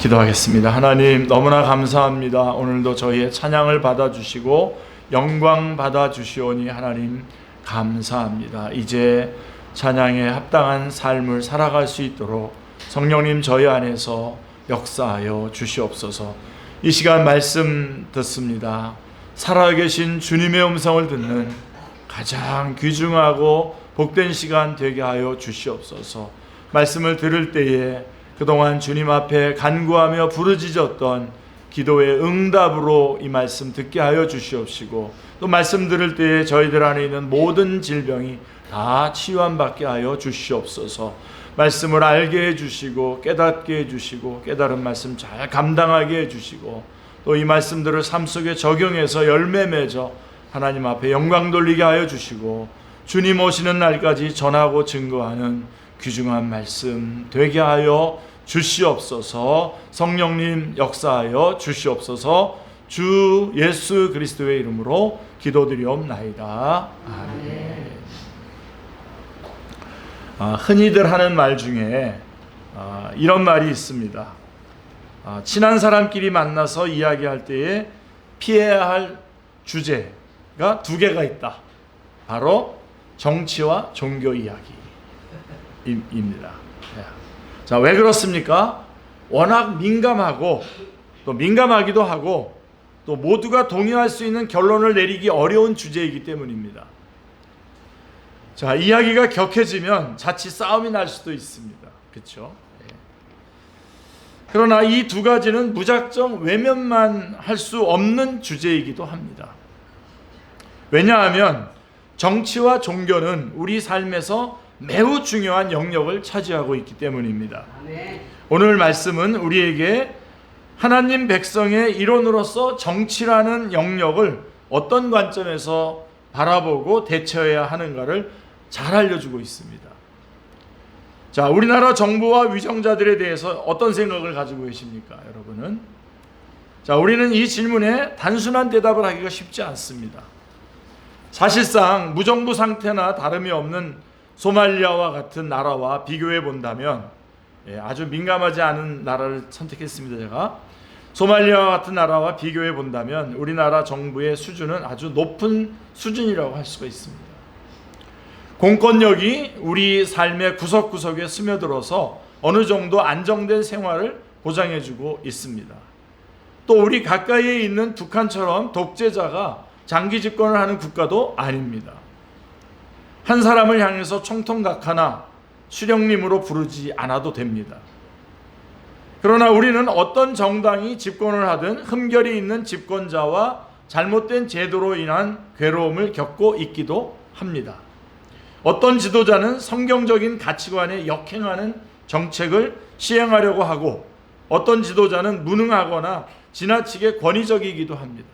기도하겠습니다. 하나님, 너무나 감사합니다. 오늘도 저희의 찬양을 받아주시고 영광 받아주시오니 하나님 감사합니다. 이제 찬양에 합당한 삶을 살아갈 수 있도록 성령님 저희 안에서 역사하여 주시옵소서. 이 시간 말씀 듣습니다. 살아계신 주님의 음성을 듣는 가장 귀중하고 복된 시간 되게 하여 주시옵소서. 말씀을 들을 때에 그동안 주님 앞에 간구하며 부르짖었던 기도의 응답으로 이 말씀 듣게 하여 주시옵시고, 또 말씀 들을 때에 저희들 안에 있는 모든 질병이 다 치유함받게 하여 주시옵소서. 말씀을 알게 해주시고 깨닫게 해주시고 깨달은 말씀 잘 감당하게 해주시고, 또 이 말씀들을 삶 속에 적용해서 열매 맺어 하나님 앞에 영광 돌리게 하여 주시고, 주님 오시는 날까지 전하고 증거하는 귀중한 말씀 되게 하여 주시옵소서. 성령님 역사하여 주시옵소서. 주 예수 그리스도의 이름으로 기도드리옵나이다. 아멘. 흔히들 하는 말 중에 이런 말이 있습니다. 친한 사람끼리 만나서 이야기할 때에 피해야 할 주제가 두 개가 있다. 바로 정치와 종교 이야기입니다. 자, 왜 그렇습니까? 워낙 민감하고 또 민감하기도 하고 또 모두가 동의할 수 있는 결론을 내리기 어려운 주제이기 때문입니다. 자, 이야기가 격해지면 자칫 싸움이 날 수도 있습니다. 그렇죠? 그러나 이 두 가지는 무작정 외면만 할 수 없는 주제이기도 합니다. 왜냐하면 정치와 종교는 우리 삶에서 매우 중요한 영역을 차지하고 있기 때문입니다. 오늘 말씀은 우리에게 하나님 백성의 일원으로서 정치라는 영역을 어떤 관점에서 바라보고 대처해야 하는가를 잘 알려주고 있습니다. 자, 우리나라 정부와 위정자들에 대해서 어떤 생각을 가지고 계십니까, 여러분은? 자, 우리는 이 질문에 단순한 대답을 하기가 쉽지 않습니다. 사실상 무정부 상태나 다름이 없는 소말리아와 같은 나라와 비교해 본다면, 아주 민감하지 않은 나라를 선택했습니다. 제가 소말리아와 같은 나라와 비교해 본다면 우리나라 정부의 수준은 아주 높은 수준이라고 할 수가 있습니다. 공권력이 우리 삶의 구석구석에 스며들어서 어느 정도 안정된 생활을 보장해주고 있습니다. 또 우리 가까이에 있는 북한처럼 독재자가 장기 집권을 하는 국가도 아닙니다. 한 사람을 향해서 총통각하나 수령님으로 부르지 않아도 됩니다. 그러나 우리는 어떤 정당이 집권을 하든 흠결이 있는 집권자와 잘못된 제도로 인한 괴로움을 겪고 있기도 합니다. 어떤 지도자는 성경적인 가치관에 역행하는 정책을 시행하려고 하고, 어떤 지도자는 무능하거나 지나치게 권위적이기도 합니다.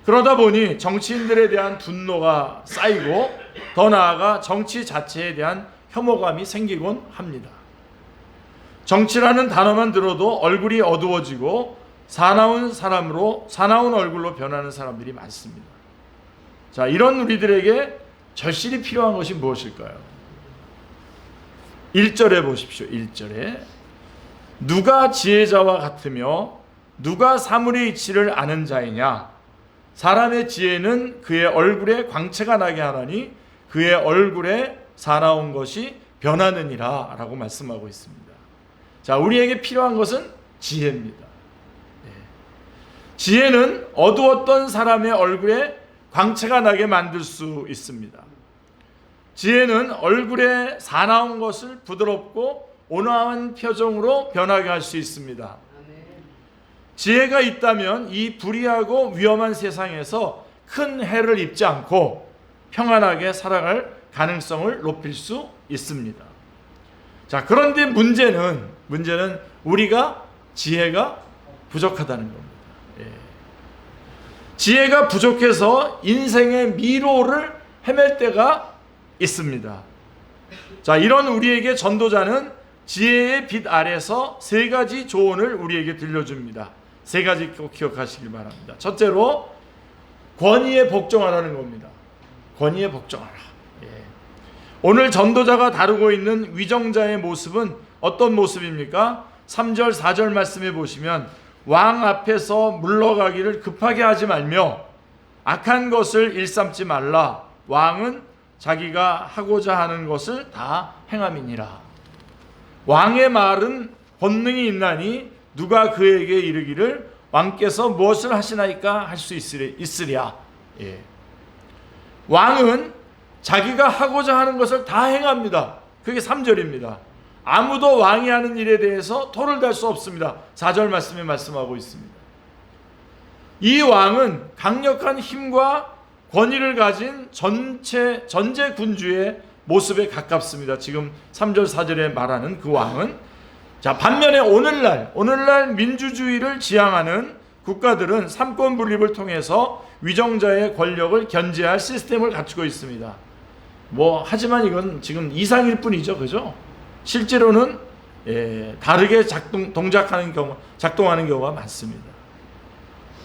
그러다 보니 정치인들에 대한 분노가 쌓이고 더 나아가 정치 자체에 대한 혐오감이 생기곤 합니다. 정치라는 단어만 들어도 얼굴이 어두워지고 사나운 얼굴로 변하는 사람들이 많습니다. 자, 이런 우리들에게 절실히 필요한 것이 무엇일까요? 1절에 보십시오. 1절에 누가 지혜자와 같으며 누가 사물의 이치를 아는 자이냐? 사람의 지혜는 그의 얼굴에 광채가 나게 하나니 그의 얼굴에 사나운 것이 변하느니라 라고 말씀하고 있습니다. 자, 우리에게 필요한 것은 지혜입니다. 지혜는 어두웠던 사람의 얼굴에 광채가 나게 만들 수 있습니다. 지혜는 얼굴에 사나운 것을 부드럽고 온화한 표정으로 변하게 할 수 있습니다. 지혜가 있다면 이 불의하고 위험한 세상에서 큰 해를 입지 않고 평안하게 살아갈 가능성을 높일 수 있습니다. 자, 그런데 문제는 우리가 지혜가 부족하다는 겁니다. 지혜가 부족해서 인생의 미로를 헤맬 때가 있습니다. 자, 이런 우리에게 전도자는 지혜의 빛 아래서 세 가지 조언을 우리에게 들려줍니다. 세 가지 꼭 기억하시길 바랍니다. 첫째로 권위에 복종하라는 겁니다. 권위에 복종하라. 오늘 전도자가 다루고 있는 위정자의 모습은 어떤 모습입니까? 3절 4절 말씀에 보시면 왕 앞에서 물러가기를 급하게 하지 말며 악한 것을 일삼지 말라. 왕은 자기가 하고자 하는 것을 다 행함이니라. 왕의 말은 권능이 있나니 누가 그에게 이르기를 왕께서 무엇을 하시나이까 할 수 있으랴. 예. 왕은 자기가 하고자 하는 것을 다 행합니다. 그게 3절입니다. 아무도 왕이 하는 일에 대해서 토를 달 수 없습니다. 4절 말씀에 말씀하고 있습니다. 이 왕은 강력한 힘과 권위를 가진 전제 군주의 모습에 가깝습니다. 지금 3절 4절에 말하는 그 왕은. 자, 반면에 오늘날 민주주의를 지향하는 국가들은 삼권 분립을 통해서 위정자의 권력을 견제할 시스템을 갖추고 있습니다. 하지만 이건 지금 이상일 뿐이죠, 그죠? 실제로는 다르게 작동하는 경우가 많습니다.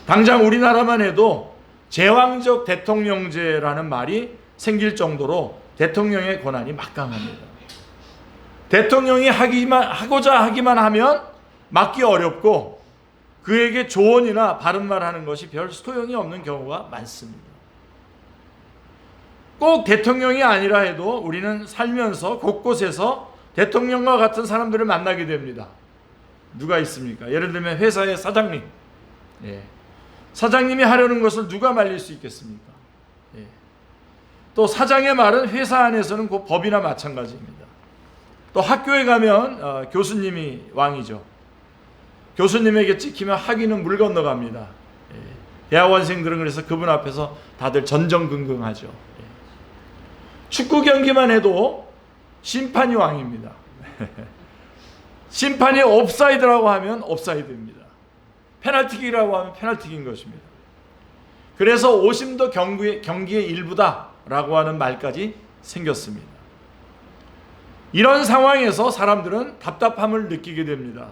당장 우리나라만 해도 제왕적 대통령제라는 말이 생길 정도로 대통령의 권한이 막강합니다. 대통령이 하고자 하기만 하면 막기 어렵고 그에게 조언이나 바른 말 하는 것이 별 소용이 없는 경우가 많습니다. 꼭 대통령이 아니라 해도 우리는 살면서 곳곳에서 대통령과 같은 사람들을 만나게 됩니다. 누가 있습니까? 예를 들면 회사의 사장님. 사장님이 하려는 것을 누가 말릴 수 있겠습니까? 또 사장의 말은 회사 안에서는 곧 법이나 마찬가지입니다. 또 학교에 가면 교수님이 왕이죠. 교수님에게 찍히면 학위는 물 건너갑니다. 대학원생들은 그래서 그분 앞에서 다들 전전긍긍하죠. 축구 경기만 해도 심판이 왕입니다. 심판이 옵사이드라고 하면 옵사이드입니다. 페널티킥이라고 하면 페널티킥인 것입니다. 그래서 오심도 경기의 일부다라고 하는 말까지 생겼습니다. 이런 상황에서 사람들은 답답함을 느끼게 됩니다.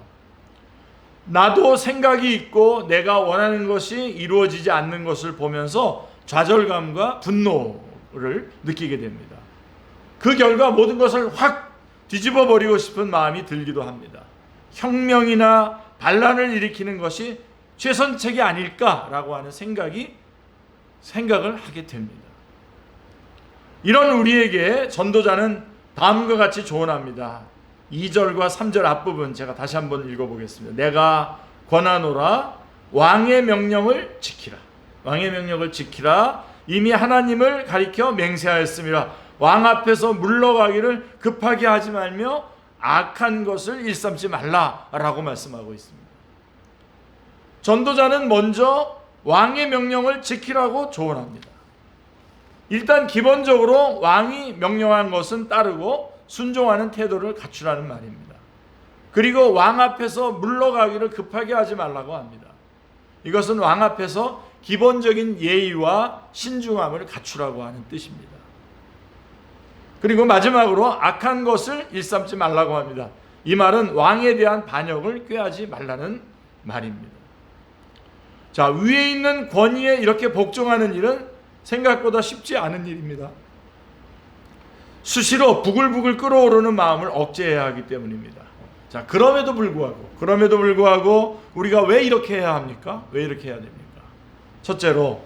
나도 생각이 있고 내가 원하는 것이 이루어지지 않는 것을 보면서 좌절감과 분노를 느끼게 됩니다. 그 결과 모든 것을 확 뒤집어 버리고 싶은 마음이 들기도 합니다. 혁명이나 반란을 일으키는 것이 최선책이 아닐까라고 하는 생각을 하게 됩니다. 이런 우리에게 전도자는 다음과 같이 조언합니다. 2절과 3절 앞부분 제가 다시 한번 읽어보겠습니다. 내가 권하노라 왕의 명령을 지키라. 왕의 명령을 지키라. 이미 하나님을 가리켜 맹세하였습니다. 왕 앞에서 물러가기를 급하게 하지 말며 악한 것을 일삼지 말라라고 말씀하고 있습니다. 전도자는 먼저 왕의 명령을 지키라고 조언합니다. 일단 기본적으로 왕이 명령한 것은 따르고 순종하는 태도를 갖추라는 말입니다. 그리고 왕 앞에서 물러가기를 급하게 하지 말라고 합니다. 이것은 왕 앞에서 기본적인 예의와 신중함을 갖추라고 하는 뜻입니다. 그리고 마지막으로 악한 것을 일삼지 말라고 합니다. 이 말은 왕에 대한 반역을 꾀하지 말라는 말입니다. 자, 위에 있는 권위에 이렇게 복종하는 일은 생각보다 쉽지 않은 일입니다. 수시로 부글부글 끓어오르는 마음을 억제해야 하기 때문입니다. 자, 그럼에도 불구하고 우리가 왜 이렇게 해야 합니까? 왜 이렇게 해야 됩니까? 첫째로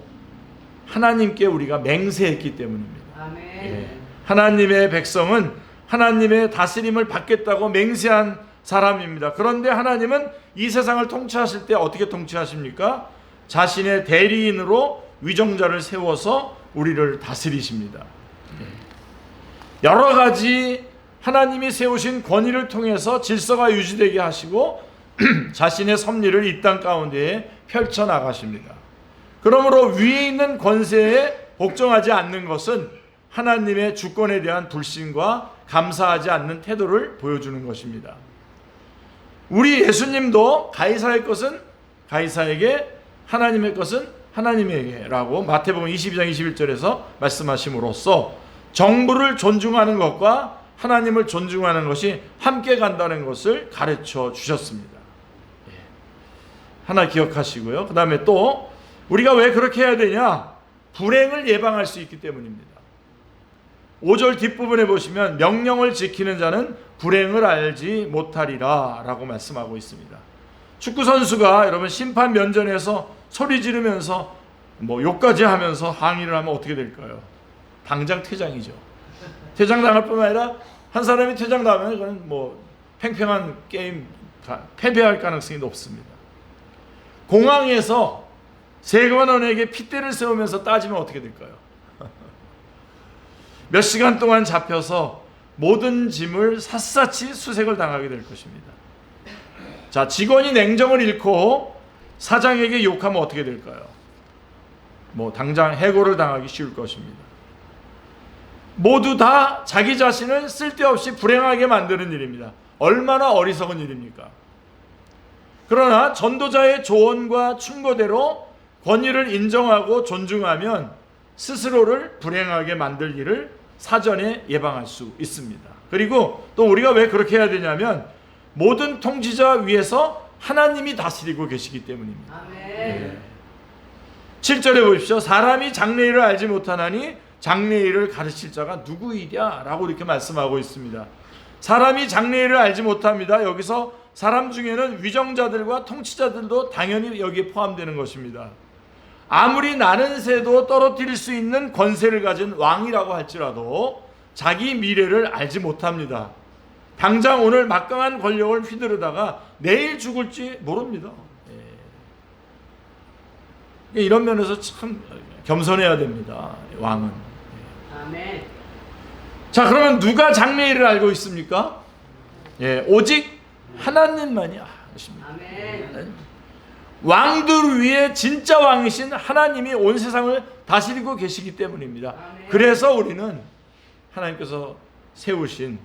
하나님께 우리가 맹세했기 때문입니다. 아멘. 하나님의 백성은 하나님의 다스림을 받겠다고 맹세한 사람입니다. 그런데 하나님은 이 세상을 통치하실 때 어떻게 통치하십니까? 자신의 대리인으로 위정자를 세워서 우리를 다스리십니다. 여러 가지 하나님이 세우신 권위를 통해서 질서가 유지되게 하시고 자신의 섭리를 이 땅 가운데에 펼쳐나가십니다. 그러므로 위에 있는 권세에 복종하지 않는 것은 하나님의 주권에 대한 불신과 감사하지 않는 태도를 보여주는 것입니다. 우리 예수님도 가이사의 것은 가이사에게, 하나님의 것은 하나님에게 라고 마태복음 22장 21절에서 말씀하심으로써 정부를 존중하는 것과 하나님을 존중하는 것이 함께 간다는 것을 가르쳐 주셨습니다. 하나 기억하시고요. 그 다음에 또 우리가 왜 그렇게 해야 되냐? 불행을 예방할 수 있기 때문입니다. 5절 뒷부분에 보시면 명령을 지키는 자는 불행을 알지 못하리라 라고 말씀하고 있습니다. 축구 선수가 여러분 심판 면전에서 소리 지르면서 뭐 욕까지 하면서 항의를 하면 어떻게 될까요? 당장 퇴장이죠. 퇴장당할 뿐만 아니라 한 사람이 퇴장당하면 그건 뭐 팽팽한 게임 패배할 가능성이 높습니다. 공항에서 세금만 원에게 핏대를 세우면서 따지면 어떻게 될까요? 몇 시간 동안 잡혀서 모든 짐을 샅샅이 수색을 당하게 될 것입니다. 자, 직원이 냉정을 잃고 사장에게 욕하면 어떻게 될까요? 뭐 당장 해고를 당하기 쉬울 것입니다. 모두 다 자기 자신을 쓸데없이 불행하게 만드는 일입니다. 얼마나 어리석은 일입니까? 그러나 전도자의 조언과 충고대로 권위를 인정하고 존중하면 스스로를 불행하게 만들 일을 사전에 예방할 수 있습니다. 그리고 또 우리가 왜 그렇게 해야 되냐면 모든 통치자 위에서 하나님이 다스리고 계시기 때문입니다. 네. 7절에 보십시오. 사람이 장래일을 알지 못하나니 장래일을 가르칠 자가 누구이랴? 라고 이렇게 말씀하고 있습니다. 사람이 장래일을 알지 못합니다. 여기서 사람 중에는 위정자들과 통치자들도 당연히 여기에 포함되는 것입니다. 아무리 나는 새도 떨어뜨릴 수 있는 권세를 가진 왕이라고 할지라도 자기 미래를 알지 못합니다. 당장 오늘 막강한 권력을 휘두르다가 내일 죽을지 모릅니다. 이런 면에서 참 겸손해야 됩니다. 왕은. 아멘. 자, 그러면 누가 장래일을 알고 있습니까? 오직 하나님만이 아십니다. 아멘. 왕들 위에 진짜 왕이신 하나님이 온 세상을 다스리고 계시기 때문입니다. 아멘. 그래서 우리는 하나님께서 세우신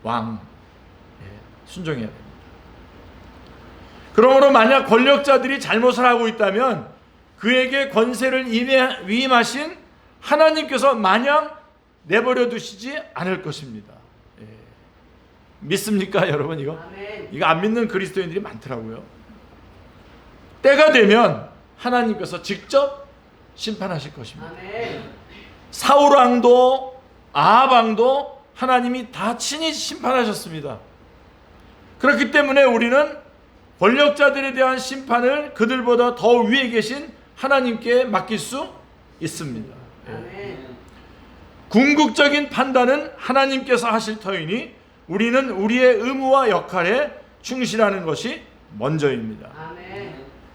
왕 순종해야 됩니다. 그러므로 만약 권력자들이 잘못을 하고 있다면 그에게 권세를 위임하신 하나님께서 마냥 내버려 두시지 않을 것입니다. 믿습니까, 여러분? 이거 안 믿는 그리스도인들이 많더라고요. 때가 되면 하나님께서 직접 심판하실 것입니다. 사울 왕도 아합 왕도 하나님이 다 친히 심판하셨습니다. 그렇기 때문에 우리는 권력자들에 대한 심판을 그들보다 더 위에 계신 하나님께 맡길 수 있습니다. 궁극적인 판단은 하나님께서 하실 터이니 우리는 우리의 의무와 역할에 충실하는 것이 먼저입니다.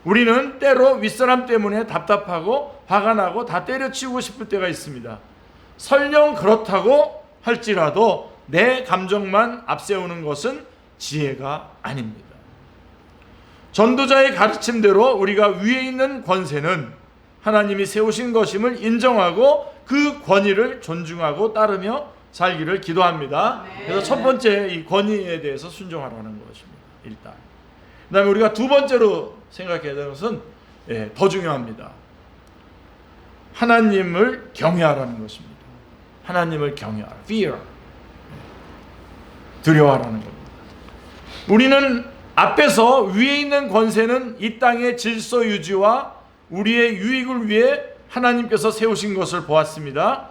우리는 때로 윗사람 때문에 답답하고 화가 나고 다 때려치우고 싶을 때가 있습니다. 설령 그렇다고 할지라도 내 감정만 앞세우는 것은 지혜가 아닙니다. 전도자의 가르침대로 우리가 위에 있는 권세는 하나님이 세우신 것임을 인정하고 그 권위를 존중하고 따르며 살기를 기도합니다. 그래서 첫 번째 이 권위에 대해서 순종하라는 것입니다. 일단. 그 다음에 우리가 두 번째로 생각해야 되는 것은 더 중요합니다. 하나님을 경외하라는 것입니다. 하나님을 경외하라. fear. 두려워하라는 겁니다. 우리는 앞에서 위에 있는 권세는 이 땅의 질서 유지와 우리의 유익을 위해 하나님께서 세우신 것을 보았습니다.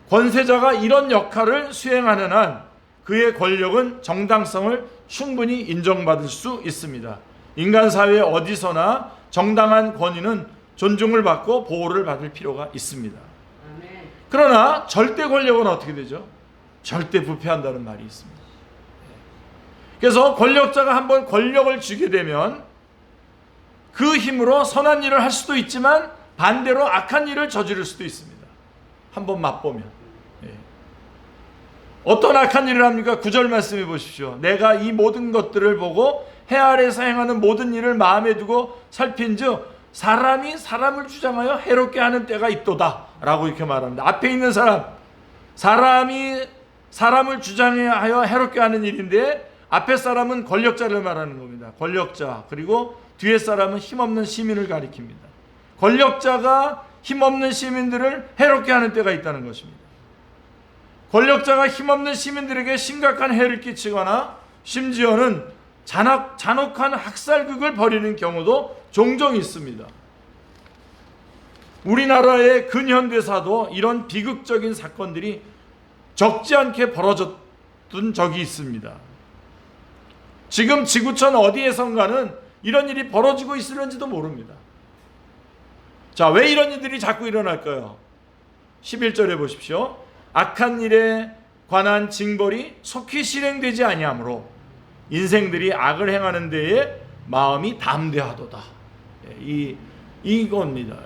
권세자가 이런 역할을 수행하는 한 그의 권력은 정당성을 충분히 인정받을 수 있습니다. 인간 사회 어디서나 정당한 권위는 존중을 받고 보호를 받을 필요가 있습니다. 그러나 절대 권력은 어떻게 되죠? 절대 부패한다는 말이 있습니다. 그래서 권력자가 한번 권력을 쥐게 되면 그 힘으로 선한 일을 할 수도 있지만 반대로 악한 일을 저지를 수도 있습니다. 한번 맛보면. 어떤 악한 일을 합니까? 9절 말씀해 보십시오. 내가 이 모든 것들을 보고 해 아래에서 행하는 모든 일을 마음에 두고 살핀즉 사람이 사람을 주장하여 해롭게 하는 때가 있도다 라고 이렇게 말합니다. 앞에 있는 사람이 사람을 주장하여 해롭게 하는 일인데 앞에 사람은 권력자를 말하는 겁니다. 권력자. 그리고 뒤에 사람은 힘없는 시민을 가리킵니다. 권력자가 힘없는 시민들을 해롭게 하는 때가 있다는 것입니다. 권력자가 힘없는 시민들에게 심각한 해를 끼치거나 심지어는 잔혹한 학살극을 벌이는 경우도 종종 있습니다. 우리나라의 근현대사도 이런 비극적인 사건들이 적지 않게 벌어졌던 적이 있습니다. 지금 지구촌 어디에선가는 이런 일이 벌어지고 있을는지도 모릅니다. 자, 왜 이런 일들이 자꾸 일어날까요? 11절에 보십시오. 악한 일에 관한 징벌이 속히 실행되지 아니하므로 인생들이 악을 행하는 데에 마음이 담대하도다. 이겁니다.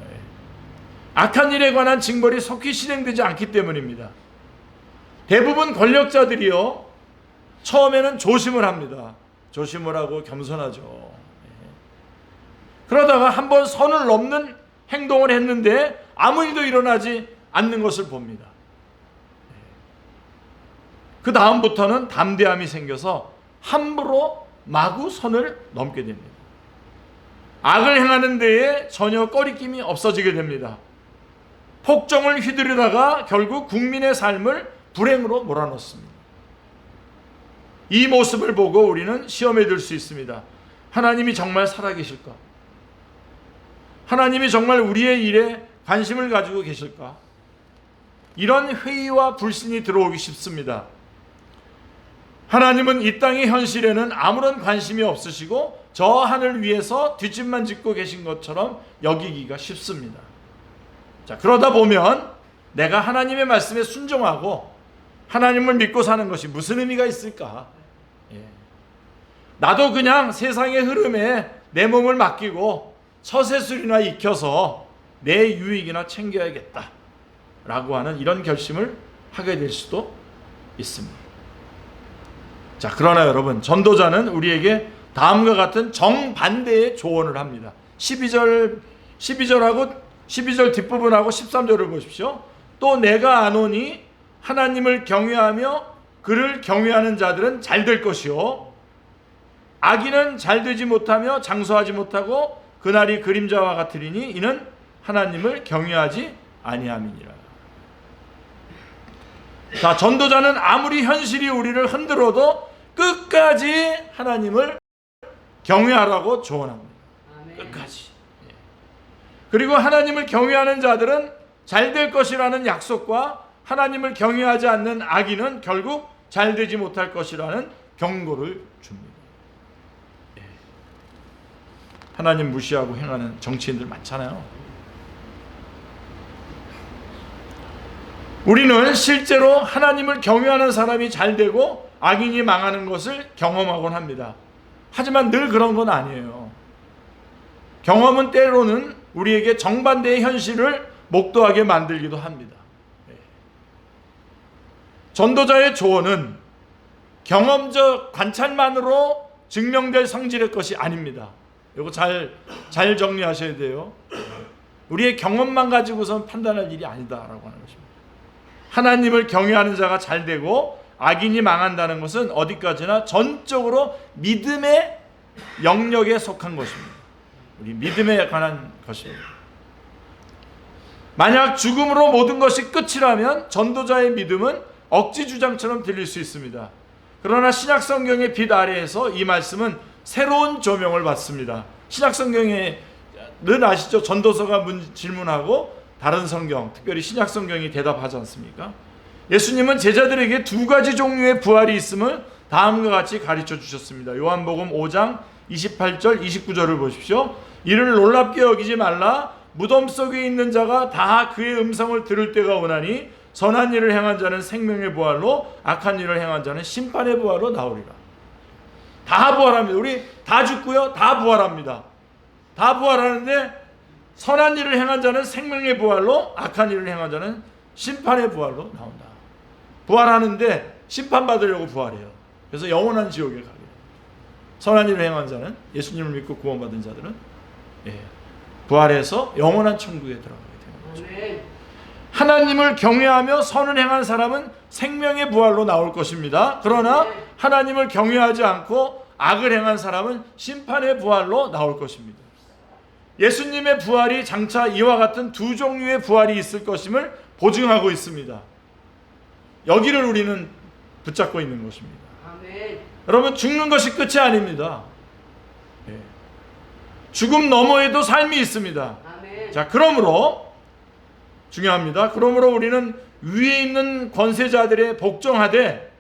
악한 일에 관한 징벌이 속히 실행되지 않기 때문입니다. 대부분 권력자들이요, 처음에는 조심을 합니다. 조심을 하고 겸손하죠. 그러다가 한번 선을 넘는 행동을 했는데 아무 일도 일어나지 않는 것을 봅니다. 그 다음부터는 담대함이 생겨서 함부로 마구 선을 넘게 됩니다. 악을 행하는 데에 전혀 꺼리낌이 없어지게 됩니다. 폭정을 휘두르다가 결국 국민의 삶을 불행으로 몰아넣습니다. 이 모습을 보고 우리는 시험에 들 수 있습니다. 하나님이 정말 살아계실까? 하나님이 정말 우리의 일에 관심을 가지고 계실까? 이런 회의와 불신이 들어오기 쉽습니다. 하나님은 이 땅의 현실에는 아무런 관심이 없으시고 저 하늘 위에서 뒷짐만 짓고 계신 것처럼 여기기가 쉽습니다. 자, 그러다 보면 내가 하나님의 말씀에 순종하고 하나님을 믿고 사는 것이 무슨 의미가 있을까? 나도 그냥 세상의 흐름에 내 몸을 맡기고 처세술이나 익혀서 내 유익이나 챙겨야겠다 라고 하는 이런 결심을 하게 될 수도 있습니다. 자, 그러나 여러분, 전도자는 우리에게 다음과 같은 정반대의 조언을 합니다. 12절하고 12절 뒷부분하고 13절을 보십시오. 또 내가 아노니 하나님을 경외하며 그를 경외하는 자들은 잘 될 것이요 악인은 잘 되지 못하며 장수하지 못하고 그날이 그림자와 같으리니 이는 하나님을 경외하지 아니함이니라. 자, 전도자는 아무리 현실이 우리를 흔들어도 끝까지 하나님을 경외하라고 조언합니다. 끝까지. 그리고 하나님을 경외하는 자들은 잘 될 것이라는 약속과 하나님을 경외하지 않는 악인은 결국 잘 되지 못할 것이라는 경고를 줍니다. 하나님 무시하고 행하는 정치인들 많잖아요. 우리는 실제로 하나님을 경외하는 사람이 잘 되고 악인이 망하는 것을 경험하곤 합니다. 하지만 늘 그런 건 아니에요. 경험은 때로는 우리에게 정반대의 현실을 목도하게 만들기도 합니다. 전도자의 조언은 경험적 관찰만으로 증명될 성질의 것이 아닙니다. 이거 잘 정리하셔야 돼요. 우리의 경험만 가지고선 판단할 일이 아니다라고 하는 것입니다. 하나님을 경외하는 자가 잘 되고 악인이 망한다는 것은 어디까지나 전적으로 믿음의 영역에 속한 것입니다. 우리 믿음에 관한 것입니다. 만약 죽음으로 모든 것이 끝이라면 전도자의 믿음은 억지 주장처럼 들릴 수 있습니다. 그러나 신약 성경의 빛 아래에서 이 말씀은 새로운 조명을 받습니다. 신약 성경에 늘 아시죠? 전도서가 질문하고 다른 성경, 특별히 신약 성경이 대답하지 않습니까? 예수님은 제자들에게 두 가지 종류의 부활이 있음을 다음과 같이 가르쳐 주셨습니다. 요한복음 5장 28절 29절을 보십시오. 이를 놀랍게 여기지 말라. 무덤 속에 있는 자가 다 그의 음성을 들을 때가 오나니 선한 일을 행한 자는 생명의 부활로 악한 일을 행한 자는 심판의 부활로 나오리라. 다 부활합니다. 우리 다 죽고요. 다 부활합니다. 다 부활하는데 선한 일을 행한 자는 생명의 부활로 악한 일을 행한 자는 심판의 부활로 나온다. 부활하는데 심판받으려고 부활해요. 그래서 영원한 지옥에 가게 돼요. 선한 일을 행한 자는, 예수님을 믿고 구원받은 자들은 부활해서 영원한 천국에 들어가게 되는 거죠. 하나님을 경외하며 선을 행한 사람은 생명의 부활로 나올 것입니다. 그러나 하나님을 경외하지 않고 악을 행한 사람은 심판의 부활로 나올 것입니다. 예수님의 부활이 장차 이와 같은 두 종류의 부활이 있을 것임을 보증하고 있습니다. 여기를 우리는 붙잡고 있는 것입니다. 아멘. 여러분, 죽는 것이 끝이 아닙니다. 죽음 너머에도 삶이 있습니다. 아멘. 자, 그러므로 중요합니다. 그러므로 우리는 위에 있는 권세자들의 복종하되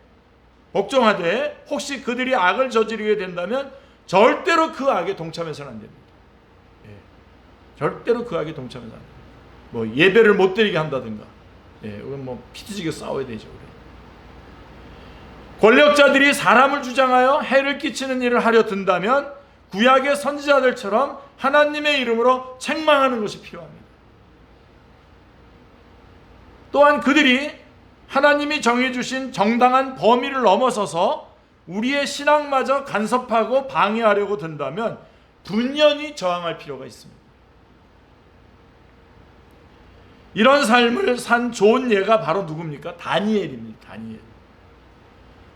복종하되 혹시 그들이 악을 저지르게 된다면 절대로 그 악에 동참해서는 안 됩니다. 예. 절대로 그 악에 동참해서는 안 됩니다. 뭐 예배를 못 드리게 한다든가, 이건 뭐 피투지게 싸워야 되죠. 권력자들이 사람을 주장하여 해를 끼치는 일을 하려 든다면 구약의 선지자들처럼 하나님의 이름으로 책망하는 것이 필요합니다. 또한 그들이 하나님이 정해주신 정당한 범위를 넘어서서 우리의 신앙마저 간섭하고 방해하려고 든다면 분연히 저항할 필요가 있습니다. 이런 삶을 산 좋은 예가 바로 누굽니까? 다니엘입니다.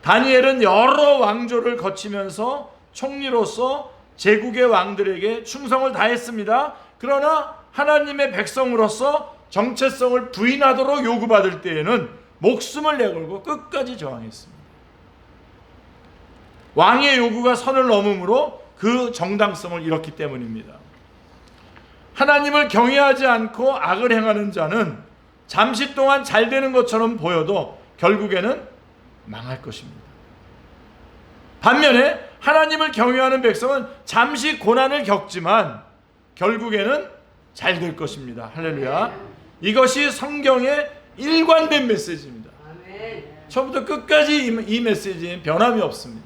다니엘은 여러 왕조를 거치면서 총리로서 제국의 왕들에게 충성을 다했습니다. 그러나 하나님의 백성으로서 정체성을 부인하도록 요구받을 때에는 목숨을 내걸고 끝까지 저항했습니다. 왕의 요구가 선을 넘음으로 그 정당성을 잃었기 때문입니다. 하나님을 경외하지 않고 악을 행하는 자는 잠시 동안 잘 되는 것처럼 보여도 결국에는 망할 것입니다. 반면에 하나님을 경외하는 백성은 잠시 고난을 겪지만 결국에는 잘 될 것입니다. 할렐루야. 이것이 성경의 일관된 메시지입니다. 처음부터 끝까지 이 메시지엔 변함이 없습니다.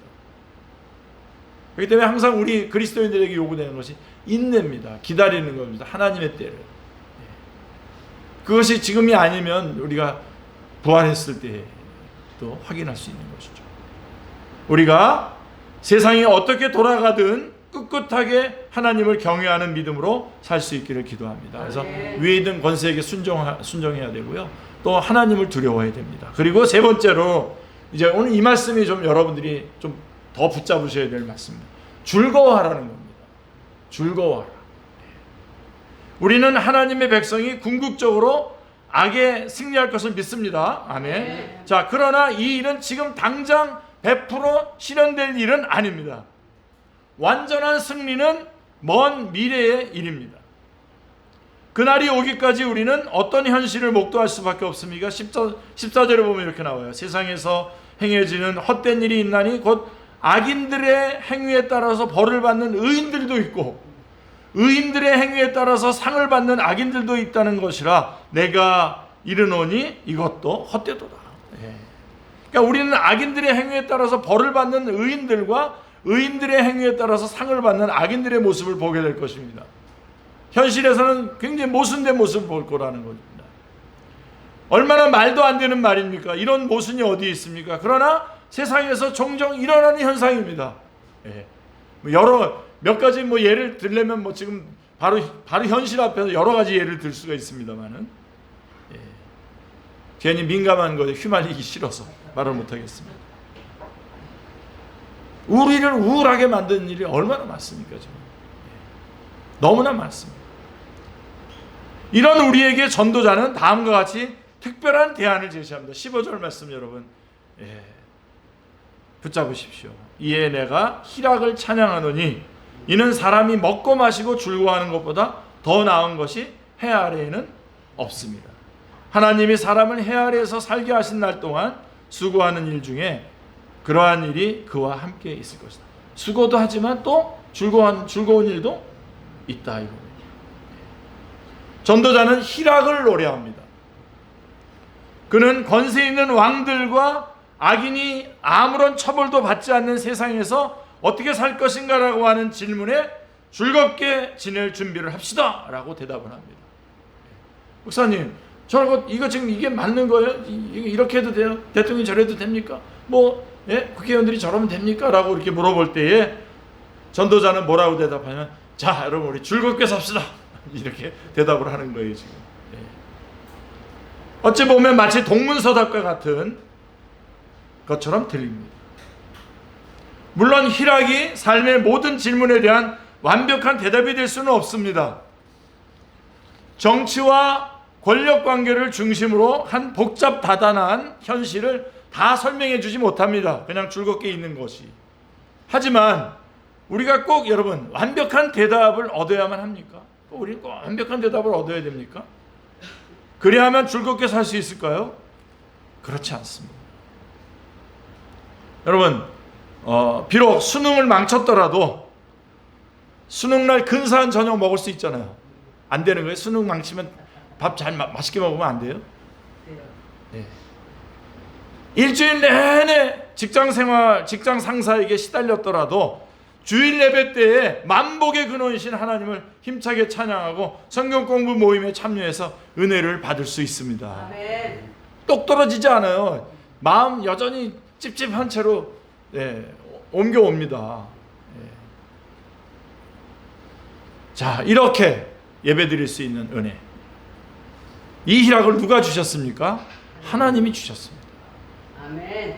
그렇기 때문에 항상 우리 그리스도인들에게 요구되는 것이 인내입니다. 기다리는 겁니다. 하나님의 때를. 그것이 지금이 아니면 우리가 부활했을 때 또 확인할 수 있는 것이죠. 우리가 세상이 어떻게 돌아가든 꿋꿋하게 하나님을 경외하는 믿음으로 살 수 있기를 기도합니다. 그래서 위에 있는 권세에게 순종해야 되고요. 또 하나님을 두려워해야 됩니다. 그리고 세 번째로 이제 오늘 이 말씀이 좀 여러분들이 좀 더 붙잡으셔야 될 말씀입니다. 즐거워하라는 겁니다. 즐거워하라. 우리는 하나님의 백성이 궁극적으로 악에 승리할 것을 믿습니다. 아멘. 자, 그러나 이 일은 지금 당장 100% 실현될 일은 아닙니다. 완전한 승리는 먼 미래의 일입니다. 그날이 오기까지 우리는 어떤 현실을 목도할 수밖에 없습니까? 14절에 보면 이렇게 나와요. 세상에서 행해지는 헛된 일이 있나니 곧 악인들의 행위에 따라서 벌을 받는 의인들도 있고 의인들의 행위에 따라서 상을 받는 악인들도 있다는 것이라 내가 이르노니 이것도 헛되도다. 그러니까 우리는 악인들의 행위에 따라서 벌을 받는 의인들과 의인들의 행위에 따라서 상을 받는 악인들의 모습을 보게 될 것입니다. 현실에서는 굉장히 모순된 모습을 볼 거라는 겁니다. 얼마나 말도 안 되는 말입니까? 이런 모순이 어디에 있습니까? 그러나 세상에서 종종 일어나는 현상입니다. 몇 가지 예를 들려면 지금 바로 현실 앞에서 여러 가지 예를 들 수가 있습니다만은 괜히 민감한 것에 휘말리기 싫어서 말을 못 하겠습니다. 우리를 우울하게 만드는 일이 얼마나 많습니까 지금? 너무나 많습니다. 이런 우리에게 전도자는 다음과 같이 특별한 대안을 제시합니다. 15절 말씀 여러분 붙잡으십시오. 이에 내가 희락을 찬양하노니 이는 사람이 먹고 마시고 즐거워하는 것보다 더 나은 것이 해 아래에는 없습니다. 하나님이 사람을 해 아래에서 살게 하신 날 동안 수고하는 일 중에 그러한 일이 그와 함께 있을 것이다. 수고도 하지만 또 즐거운 일도 있다 이겁니다. 전도자는 희락을 노래합니다. 그는 권세 있는 왕들과 악인이 아무런 처벌도 받지 않는 세상에서 어떻게 살 것인가라고 하는 질문에 즐겁게 지낼 준비를 합시다 라고 대답을 합니다. 목사님, 이거 지금 이게 맞는 거예요? 이렇게 해도 돼요? 대통령이 저래도 됩니까? 국회의원들이 저러면 됩니까? 라고 이렇게 물어볼 때에 전도자는 뭐라고 대답하냐면 자 여러분 우리 즐겁게 삽시다 이렇게 대답을 하는 거예요 지금. 어찌 보면 마치 동문서답과 같은 것처럼 들립니다. 물론 희락이 삶의 모든 질문에 대한 완벽한 대답이 될 수는 없습니다. 정치와 권력관계를 중심으로 한 복잡다단한 현실을 다 설명해 주지 못합니다. 그냥 즐겁게 있는 것이. 하지만 우리가 꼭 여러분 완벽한 대답을 얻어야만 합니까? 우리는 꼭 완벽한 대답을 얻어야 됩니까? 그래야만 즐겁게 살 수 있을까요? 그렇지 않습니다. 여러분, 비록 수능을 망쳤더라도 수능날 근사한 저녁 먹을 수 있잖아요. 안 되는 거예요? 수능 망치면 밥 잘 맛있게 먹으면 안 돼요? 네. 일주일 내내 직장 상사에게 시달렸더라도 주일 예배 때에 만복의 근원이신 하나님을 힘차게 찬양하고 성경 공부 모임에 참여해서 은혜를 받을 수 있습니다. 아멘. 똑 떨어지지 않아요. 마음 여전히 찝찝한 채로 옮겨옵니다. 자, 이렇게 예배드릴 수 있는 은혜, 이 희락을 누가 주셨습니까? 하나님이 주셨습니다. 아멘.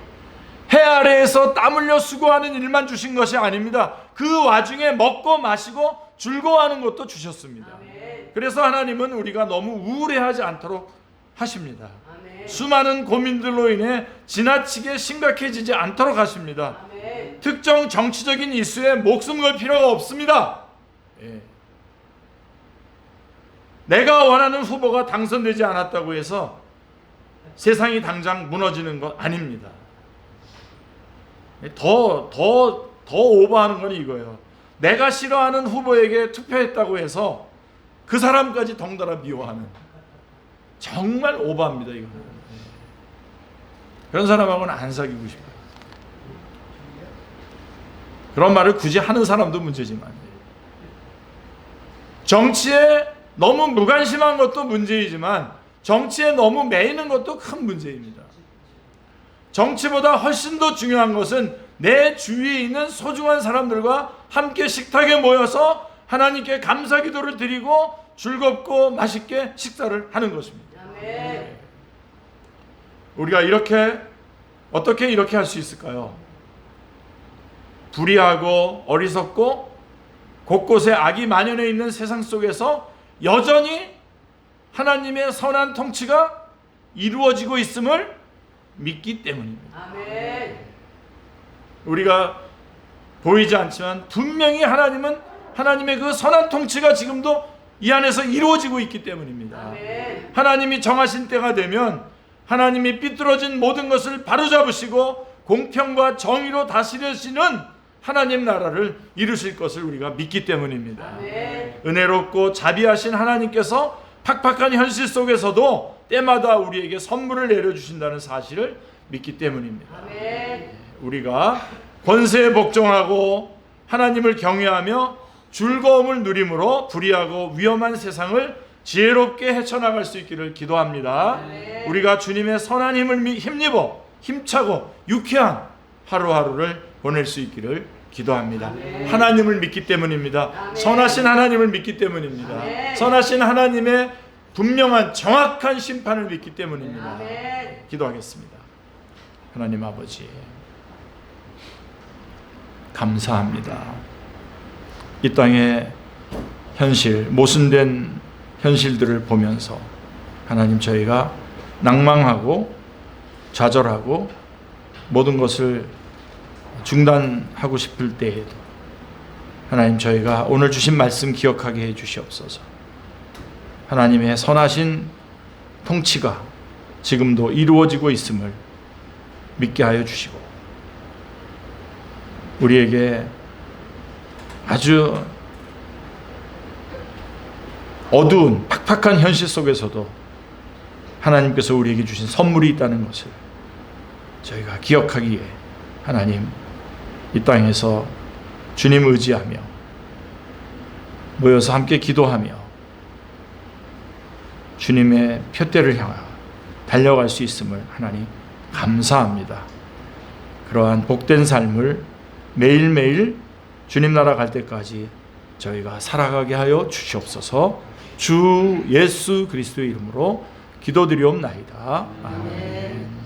해 아래에서 땀 흘려 수고하는 일만 주신 것이 아닙니다. 그 와중에 먹고 마시고 즐거워하는 것도 주셨습니다. 아멘. 그래서 하나님은 우리가 너무 우울해하지 않도록 하십니다. 아멘. 수많은 고민들로 인해 지나치게 심각해지지 않도록 하십니다. 아멘. 특정 정치적인 이슈에 목숨 걸 필요가 없습니다. 내가 원하는 후보가 당선되지 않았다고 해서 세상이 당장 무너지는 것 아닙니다. 더 오버하는 건 이거예요. 내가 싫어하는 후보에게 투표했다고 해서 그 사람까지 덩달아 미워하는, 정말 오버합니다. 이거는. 그런 사람하고는 안 사귀고 싶어요. 그런 말을 굳이 하는 사람도 문제지만, 정치에 너무 무관심한 것도 문제이지만 정치에 너무 매이는 것도 큰 문제입니다. 정치보다 훨씬 더 중요한 것은 내 주위에 있는 소중한 사람들과 함께 식탁에 모여서 하나님께 감사 기도를 드리고 즐겁고 맛있게 식사를 하는 것입니다. 아멘. 우리가 어떻게 이렇게 할 수 있을까요? 불의하고 어리석고 곳곳에 악이 만연해 있는 세상 속에서 여전히 하나님의 선한 통치가 이루어지고 있음을 믿기 때문입니다. 아멘. 우리가 보이지 않지만 분명히 하나님의 그 선한 통치가 지금도 이 안에서 이루어지고 있기 때문입니다. 아멘. 하나님이 정하신 때가 되면 하나님이 삐뚤어진 모든 것을 바로잡으시고 공평과 정의로 다스리시는 하나님 나라를 이루실 것을 우리가 믿기 때문입니다. 아멘. 은혜롭고 자비하신 하나님께서 팍팍한 현실 속에서도 때마다 우리에게 선물을 내려주신다는 사실을 믿기 때문입니다. 아멘. 우리가 권세에 복종하고 하나님을 경외하며 즐거움을 누림으로 불의하고 위험한 세상을 지혜롭게 헤쳐나갈 수 있기를 기도합니다. 아멘. 우리가 주님의 선한 힘을 힘입어 힘차고 유쾌한 하루하루를 보낼 수 있기를 기도합니다. 아멘. 하나님을 믿기 때문입니다. 아멘. 선하신 하나님을 믿기 때문입니다. 아멘. 선하신 하나님의 분명한 정확한 심판을 믿기 때문입니다. 아멘. 기도하겠습니다. 하나님 아버지, 감사합니다. 이 땅의 현실, 모순된 현실들을 보면서 하나님, 저희가 낭망하고 좌절하고 모든 것을 중단하고 싶을 때에도 하나님, 저희가 오늘 주신 말씀 기억하게 해 주시옵소서. 하나님의 선하신 통치가 지금도 이루어지고 있음을 믿게 하여 주시고, 우리에게 아주 어두운 팍팍한 현실 속에서도 하나님께서 우리에게 주신 선물이 있다는 것을 저희가 기억하기에, 하나님, 이 땅에서 주님 의지하며 모여서 함께 기도하며 주님의 푯대를 향하여 달려갈 수 있음을 하나님 감사합니다. 그러한 복된 삶을 매일매일 주님 나라 갈 때까지 저희가 살아가게 하여 주시옵소서. 주 예수 그리스도의 이름으로 기도드리옵나이다. 아멘.